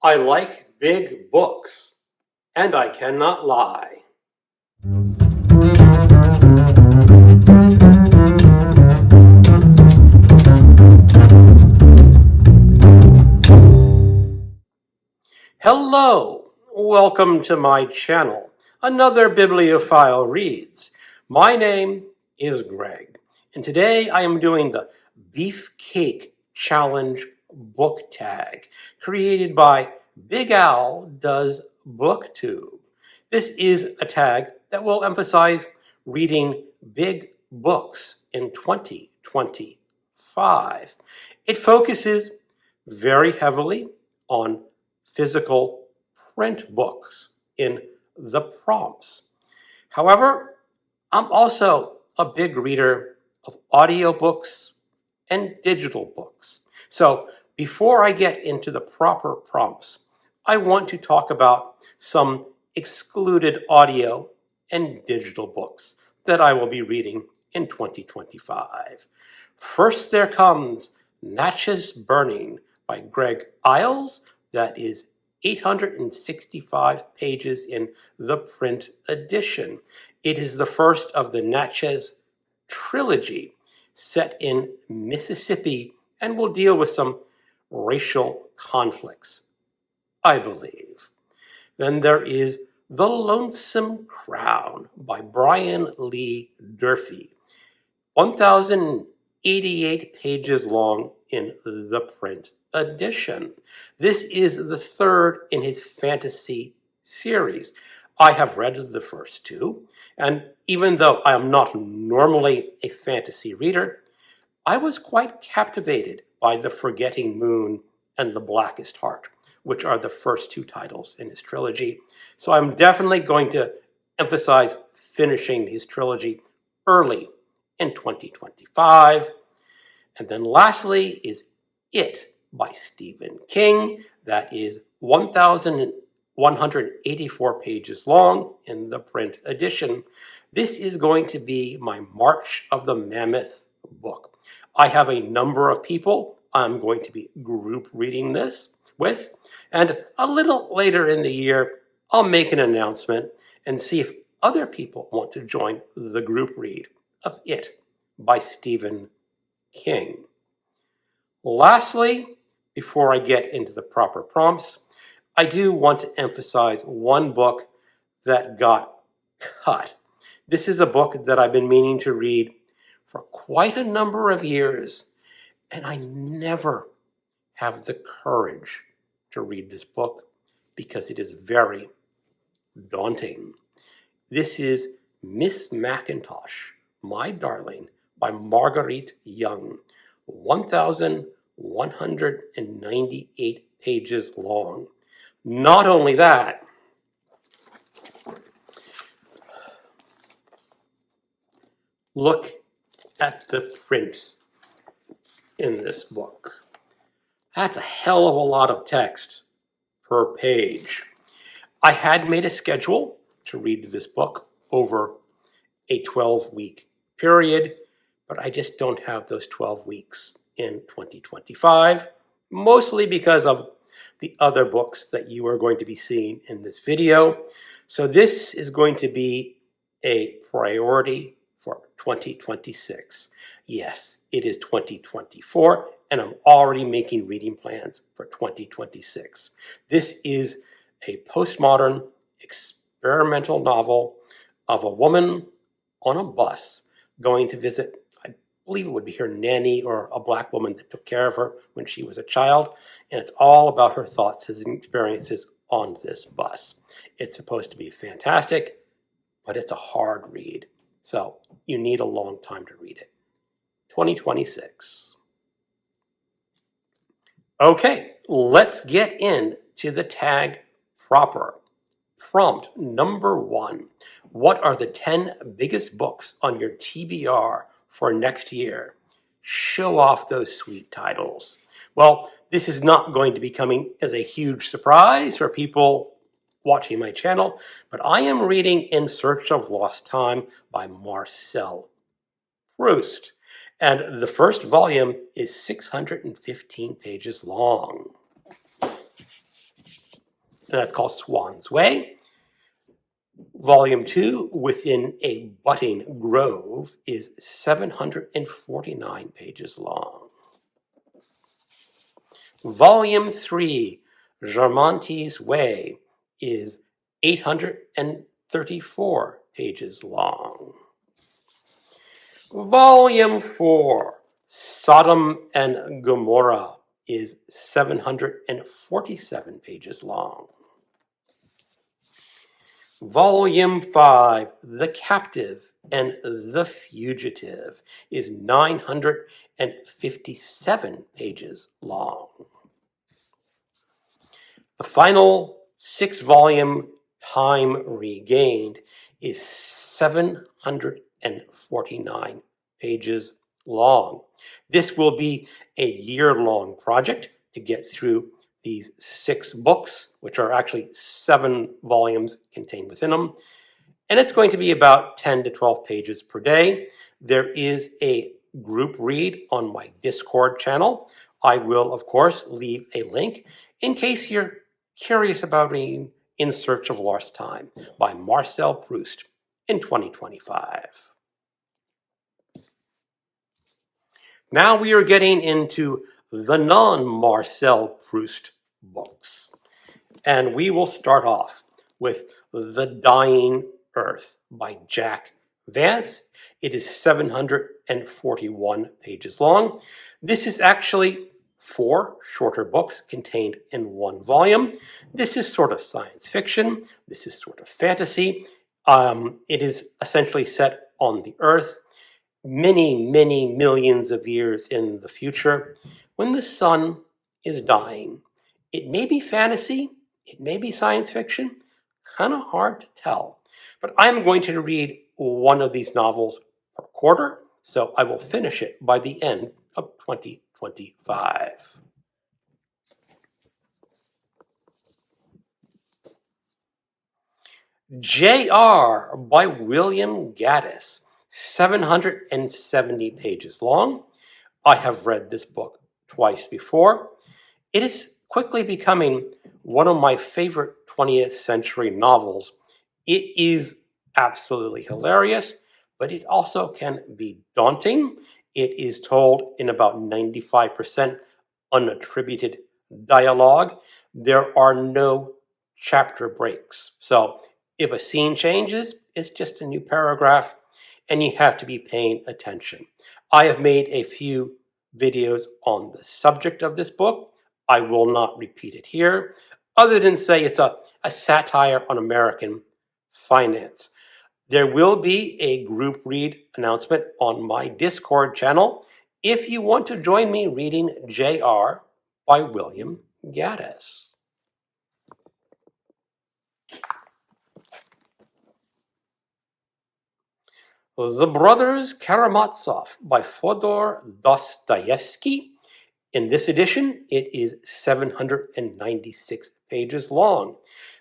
I like big books, and I cannot lie. Hello, welcome to my channel. Another bibliophile reads. My name is Greg, and today I am doing the Beefcake Challenge book tag, created by Big Al Does BookTube. This is a tag that will emphasize reading big books in 2025. It focuses very heavily on physical print books in the prompts. However, I'm also a big reader of audiobooks and digital books. So before I get into the proper prompts, I want to talk about some excluded audio and digital books that I will be reading in 2025. First, there comes Natchez Burning by Greg Iles. That is 865 pages in the print edition. It is the first of the Natchez trilogy set in Mississippi and will deal with some racial conflicts, I believe. Then there is The Lonesome Crown by Brian Lee Durfee, 1,088 pages long in the print edition. This is the third in his fantasy series. I have read the first two, and even though I am not normally a fantasy reader, I was quite captivated by The Forgetting Moon and The Blackest Heart, which are the first two titles in his trilogy. So I'm definitely going to emphasize finishing his trilogy early in 2025. And then lastly is It by Stephen King. That is 1,184 pages long in the print edition. This is going to be my March of the Mammoth book. I have a number of people I'm going to be group reading this with, and a little later in the year, I'll make an announcement and see if other people want to join the group read of It by Stephen King. Lastly, before I get into the proper prompts, I do want to emphasize one book that got cut. This is a book that I've been meaning to read for quite a number of years, and I never have the courage to read this book because it is very daunting. This is Miss Macintosh, My Darling by Marguerite Young, 1,198 pages long. Not only that, look at the print in this book. That's a hell of a lot of text per page. I had made a schedule to read this book over a 12-week period, but I just don't have those 12 weeks in 2025, mostly because of the other books that you are going to be seeing in this video. So this is going to be a priority for 2026. Yes, it is 2024, and I'm already making reading plans for 2026. This is a postmodern experimental novel of a woman on a bus going to visit, I believe it would be her nanny or a black woman that took care of her when she was a child, and it's all about her thoughts and experiences on this bus. It's supposed to be fantastic, but it's a hard read, so you need a long time to read it. 2026. Okay, let's get into the tag proper. Prompt number 1. What are the 10 biggest books on your TBR for next year? Show off those sweet titles. Well, this is not going to be coming as a huge surprise for people watching my channel, but I am reading In Search of Lost Time by Marcel Proust, and the first volume is 615 pages long. and that's called Swann's Way. Volume 2, Within a Budding Grove, is 749 pages long. Volume 3, Guermante's Way, is 834 pages long. Volume 4, Sodom and Gomorrah, is 747 pages long. Volume 5, The Captive and the Fugitive, is 957 pages long. The final 6-volume Time Regained is 749 pages long. This will be a year-long project to get through these 6 books, which are actually 7 volumes contained within them. And it's going to be about 10 to 12 pages per day. There is a group read on my Discord channel. I will, of course, leave a link in case you're curious about reading In Search of Lost Time by Marcel Proust in 2025. Now we are getting into the non-Marcel Proust books. And we will start off with The Dying Earth by Jack Vance. It is 741 pages long. This is actually 4 shorter books contained in one volume. This is sort of science fiction. This is sort of fantasy. It is essentially set on the Earth many, many millions of years in the future when the sun is dying. It may be fantasy, it may be science fiction, kind of hard to tell. But I'm going to read one of these novels per quarter, so I will finish it by the end of 2025. J.R. by William Gaddis, 770 pages long. I have read this book twice before. It is quickly becoming one of my favorite 20th century novels. It is absolutely hilarious, but it also can be daunting. It is told in about 95% unattributed dialogue. There are no chapter breaks. So if a scene changes, it's just a new paragraph, and you have to be paying attention. I have made a few videos on the subject of this book. I will not repeat it here, other than say it's a satire on American finance. There will be a group read announcement on my Discord channel if you want to join me reading J.R. by William Gaddis. The Brothers Karamazov by Fyodor Dostoevsky. In this edition, it is 796 pages long.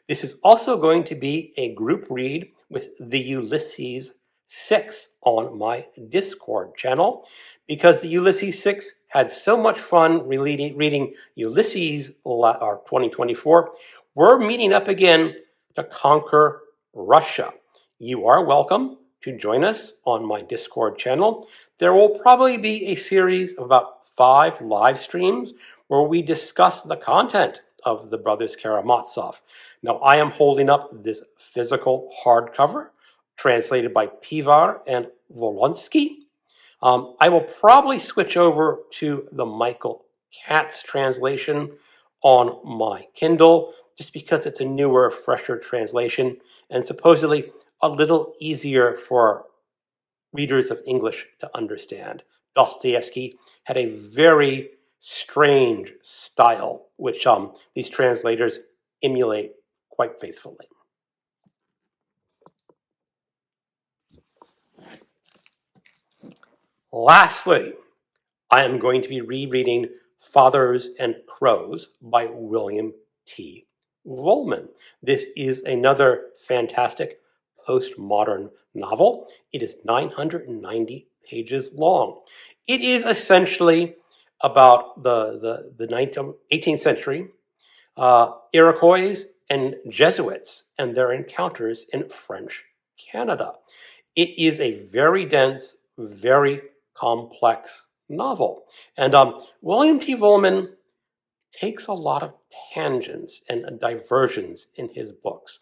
This is also going to be a group read with the Ulysses 6 on my Discord channel, because the Ulysses 6 had so much fun reading Ulysses 2024. We're meeting up again to conquer Russia. You are welcome to join us on my Discord channel. There will probably be a series of about 5 live streams where we discuss the content of the Brothers Karamazov. Now, I am holding up this physical hardcover translated by Pivar and Volonsky. I will probably switch over to the Michael Katz translation on my Kindle just because it's a newer, fresher translation and supposedly a little easier for readers of English to understand. Dostoevsky had a very strange style, which these translators emulate quite faithfully. Lastly, I am going to be rereading Fathers and Crows by William T. Woolman. This is another fantastic postmodern novel. It is 990 pages long. It is essentially about the 18th century Iroquois and Jesuits and their encounters in French Canada. It is a very dense, very complex novel. And William T. Vollmann takes a lot of tangents and diversions in his books.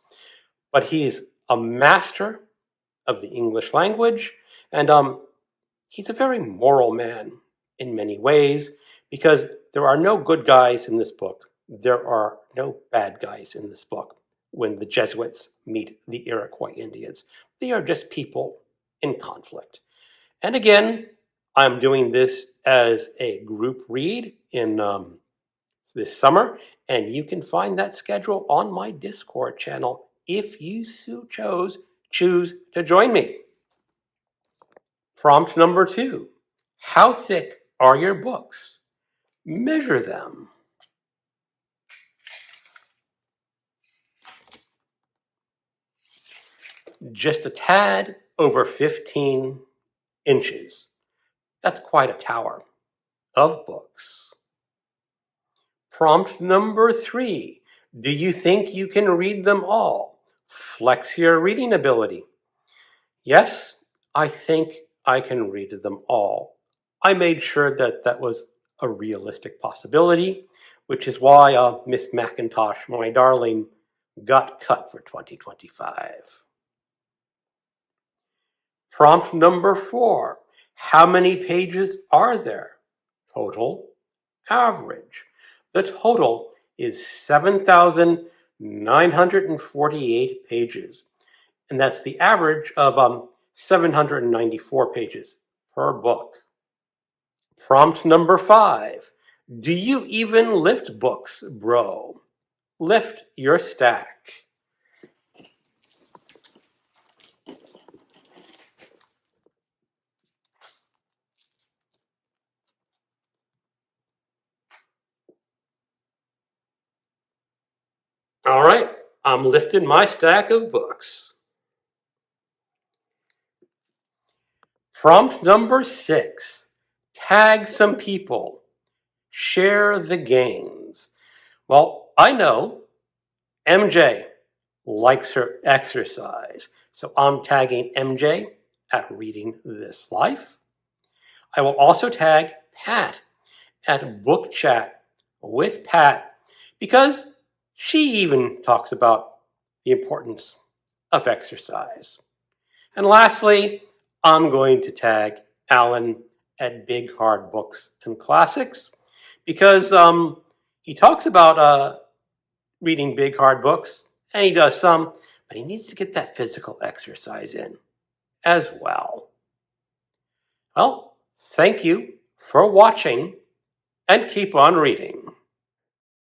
But he is a master of the English language, and he's a very moral man in many ways, because there are no good guys in this book. There are no bad guys in this book when the Jesuits meet the Iroquois Indians. They are just people in conflict. And again, I'm doing this as a group read in this summer, and you can find that schedule on my Discord channel if you choose to join me. Prompt number 2. How thick are your books? Measure them. Just a tad over 15 inches. That's quite a tower of books. Prompt number 3. Do you think you can read them all? Flex your reading ability. Yes, I think I can read them all. I made sure that that was a realistic possibility, which is why Miss Macintosh, my darling, got cut for 2025. Prompt number 4. How many pages are there? Total, average. The total is 7,948 pages. And that's the average of 794 pages per book. Prompt number 5. Do you even lift books, bro? Lift your stack. All right, I'm lifting my stack of books. Prompt number 6. Tag some people. Share the gains. Well, I know MJ likes her exercise, so I'm tagging MJ at Reading This Life. I will also tag Pat at Book Chat with Pat, because she even talks about the importance of exercise. And lastly, I'm going to tag Alan at Big Hard Books and Classics, because he talks about reading big hard books, and he does some, but he needs to get that physical exercise in as well. Well, thank you for watching, and keep on reading.